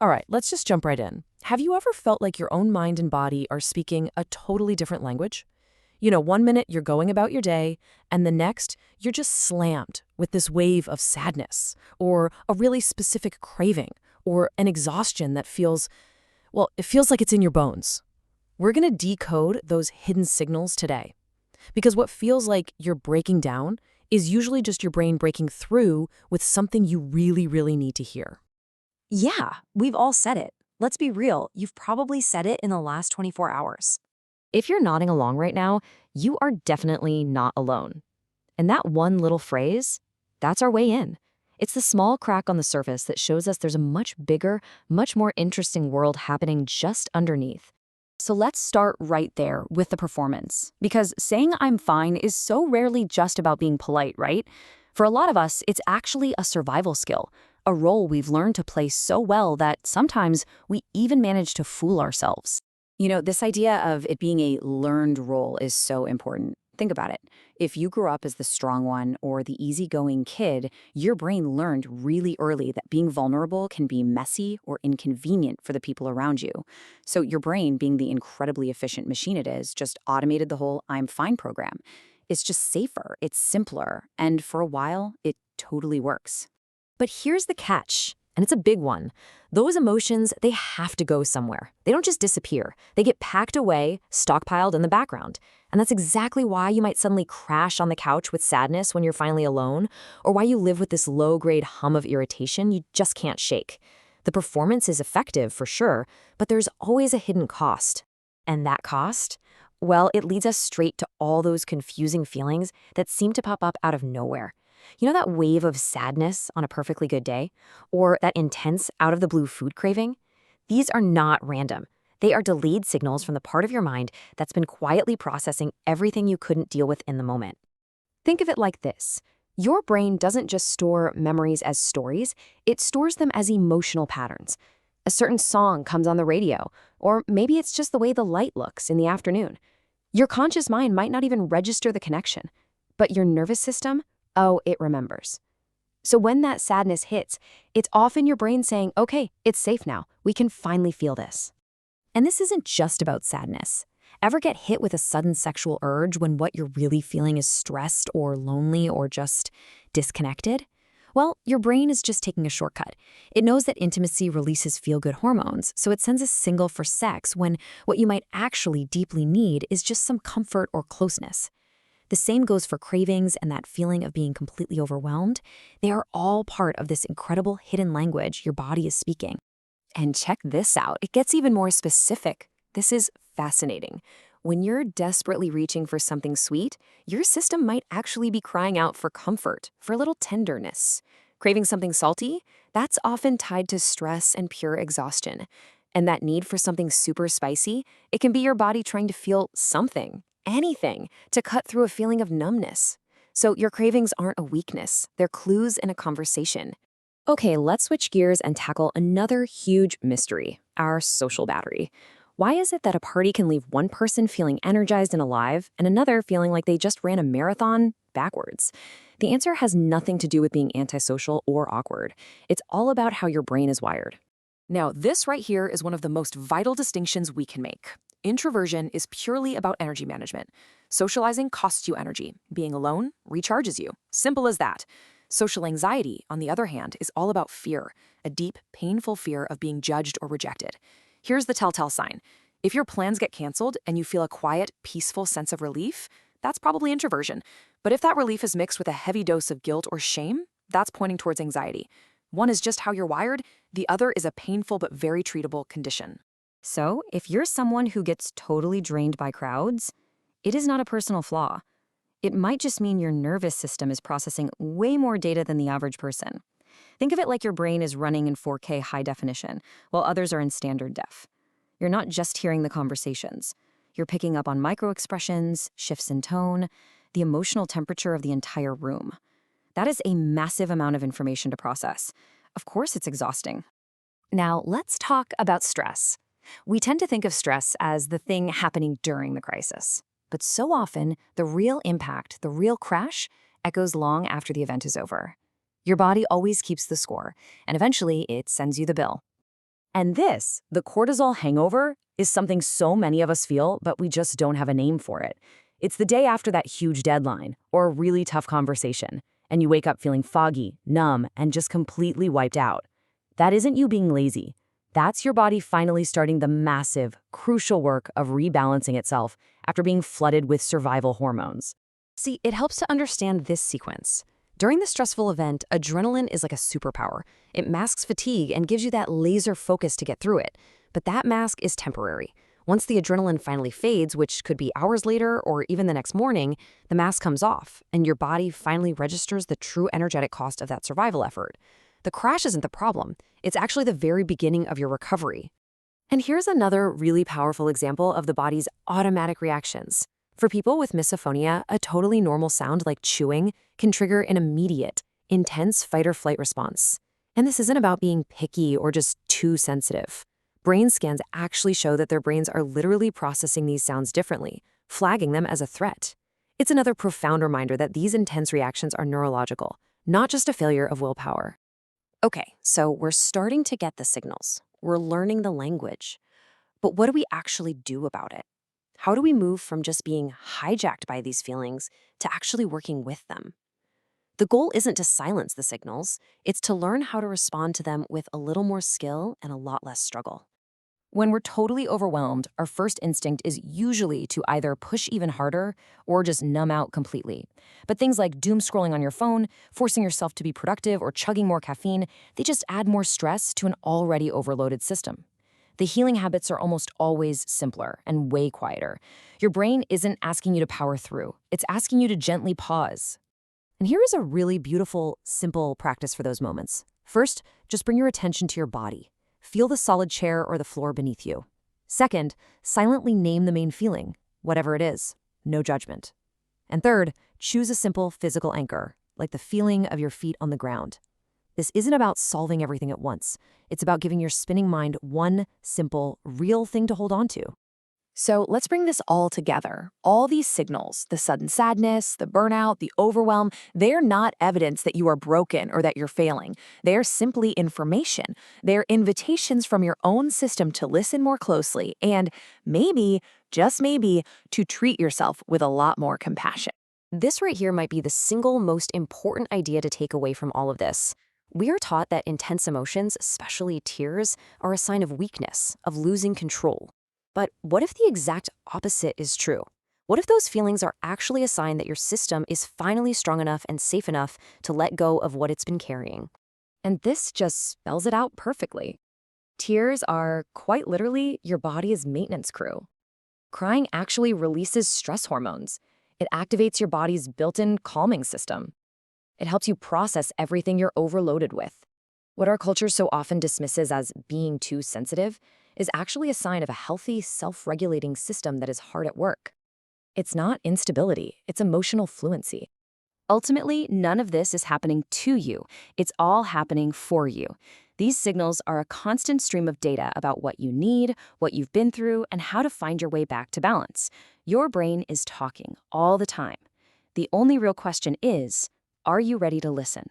All right, let's just jump right in. Have you ever felt like your own mind and body are speaking a totally different language? One minute you're going about your day, and the next you're just slammed with this wave of sadness, or a really specific craving, or an exhaustion that feels, well, it feels like it's in your bones. We're going to decode those hidden signals today. Because what feels like you're breaking down is usually just your brain breaking through with something you really, really need to hear. Yeah, we've all said it. Let's be real, you've probably said it in the last 24 hours. If you're nodding along right now, you are definitely not alone. And that one little phrase, that's our way in. It's the small crack on the surface that shows us there's a much bigger, much more interesting world happening just underneath. So let's start right there with the performance. Because saying I'm fine is so rarely just about being polite, right? For a lot of us, it's actually a survival skill, a role we've learned to play so well that sometimes we even manage to fool ourselves. This idea of it being a learned role is so important. Think about it. If you grew up as the strong one or the easygoing kid, your brain learned really early that being vulnerable can be messy or inconvenient for the people around you. So your brain, being the incredibly efficient machine it is, just automated the whole I'm fine program. It's just safer, it's simpler, and for a while, it totally works. But here's the catch, and it's a big one. Those emotions, they have to go somewhere. They don't just disappear. They get packed away, stockpiled in the background. And that's exactly why you might suddenly crash on the couch with sadness when you're finally alone, or why you live with this low-grade hum of irritation you just can't shake. The performance is effective, for sure, but there's always a hidden cost. And that cost? Well, it leads us straight to all those confusing feelings that seem to pop up out of nowhere. You know that wave of sadness on a perfectly good day? Or that intense, out-of-the-blue food craving? These are not random. They are delayed signals from the part of your mind that's been quietly processing everything you couldn't deal with in the moment. Think of it like this. Your brain doesn't just store memories as stories, it stores them as emotional patterns. A certain song comes on the radio, or maybe it's just the way the light looks in the afternoon. Your conscious mind might not even register the connection, but your nervous system, oh, it remembers. So when that sadness hits, it's often your brain saying, okay, it's safe now. We can finally feel this. And this isn't just about sadness. Ever get hit with a sudden sexual urge when what you're really feeling is stressed or lonely or just disconnected? Well, your brain is just taking a shortcut. It knows that intimacy releases feel-good hormones, so it sends a signal for sex when what you might actually deeply need is just some comfort or closeness. The same goes for cravings and that feeling of being completely overwhelmed. They are all part of this incredible hidden language your body is speaking. And check this out. It gets even more specific. This is fascinating. When you're desperately reaching for something sweet, your system might actually be crying out for comfort, for a little tenderness. Craving something salty? That's often tied to stress and pure exhaustion. And that need for something super spicy? It can be your body trying to feel something, anything, to cut through a feeling of numbness. So your cravings aren't a weakness. They're clues in a conversation. Okay, let's switch gears and tackle another huge mystery, our social battery. Why is it that a party can leave one person feeling energized and alive and another feeling like they just ran a marathon backwards? The answer has nothing to do with being antisocial or awkward. It's all about how your brain is wired. Now, this right here is one of the most vital distinctions we can make. Introversion is purely about energy management. Socializing costs you energy. Being alone recharges you. Simple as that. Social anxiety, on the other hand, is all about fear, a deep, painful fear of being judged or rejected. Here's the telltale sign. If your plans get canceled and you feel a quiet, peaceful sense of relief, that's probably introversion. But if that relief is mixed with a heavy dose of guilt or shame, that's pointing towards anxiety. One is just how you're wired, the other is a painful but very treatable condition. So, if you're someone who gets totally drained by crowds, it is not a personal flaw. It might just mean your nervous system is processing way more data than the average person. Think of it like your brain is running in 4K high definition, while others are in standard def. You're not just hearing the conversations. You're picking up on micro-expressions, shifts in tone, the emotional temperature of the entire room. That is a massive amount of information to process. Of course, it's exhausting. Now, let's talk about stress. We tend to think of stress as the thing happening during the crisis. But so often, the real impact, the real crash, echoes long after the event is over. Your body always keeps the score, and eventually it sends you the bill. And this, the cortisol hangover, is something so many of us feel, but we just don't have a name for it. It's the day after that huge deadline or a really tough conversation, and you wake up feeling foggy, numb, and just completely wiped out. That isn't you being lazy. That's your body finally starting the massive, crucial work of rebalancing itself after being flooded with survival hormones. See, it helps to understand this sequence. During the stressful event, adrenaline is like a superpower. It masks fatigue and gives you that laser focus to get through it. But that mask is temporary. Once the adrenaline finally fades, which could be hours later or even the next morning, the mask comes off, and your body finally registers the true energetic cost of that survival effort. The crash isn't the problem. It's actually the very beginning of your recovery. And here's another really powerful example of the body's automatic reactions. For people with misophonia, a totally normal sound like chewing can trigger an immediate, intense fight-or-flight response. And this isn't about being picky or just too sensitive. Brain scans actually show that their brains are literally processing these sounds differently, flagging them as a threat. It's another profound reminder that these intense reactions are neurological, not just a failure of willpower. Okay, so we're starting to get the signals. We're learning the language. But what do we actually do about it? How do we move from just being hijacked by these feelings to actually working with them? The goal isn't to silence the signals, it's to learn how to respond to them with a little more skill and a lot less struggle. When we're totally overwhelmed, our first instinct is usually to either push even harder or just numb out completely. But things like doom scrolling on your phone, forcing yourself to be productive, or chugging more caffeine, they just add more stress to an already overloaded system. The healing habits are almost always simpler and way quieter. Your brain isn't asking you to power through, it's asking you to gently pause. And here is a really beautiful, simple practice for those moments. First, just bring your attention to your body. Feel the solid chair or the floor beneath you. Second, silently name the main feeling, whatever it is, no judgment. And third, choose a simple physical anchor, like the feeling of your feet on the ground. This isn't about solving everything at once. It's about giving your spinning mind one simple, real thing to hold on to. So let's bring this all together. All these signals, the sudden sadness, the burnout, the overwhelm, they're not evidence that you are broken or that you're failing. They're simply information. They're invitations from your own system to listen more closely and maybe, just maybe, to treat yourself with a lot more compassion. This right here might be the single most important idea to take away from all of this. We are taught that intense emotions, especially tears, are a sign of weakness, of losing control. But what if the exact opposite is true? What if those feelings are actually a sign that your system is finally strong enough and safe enough to let go of what it's been carrying? And this just spells it out perfectly. Tears are, quite literally, your body's maintenance crew. Crying actually releases stress hormones. It activates your body's built-in calming system. It helps you process everything you're overloaded with. What our culture so often dismisses as being too sensitive is actually a sign of a healthy, self-regulating system that is hard at work. It's not instability, it's emotional fluency. Ultimately, none of this is happening to you. It's all happening for you. These signals are a constant stream of data about what you need, what you've been through, and how to find your way back to balance. Your brain is talking all the time. The only real question is, are you ready to listen?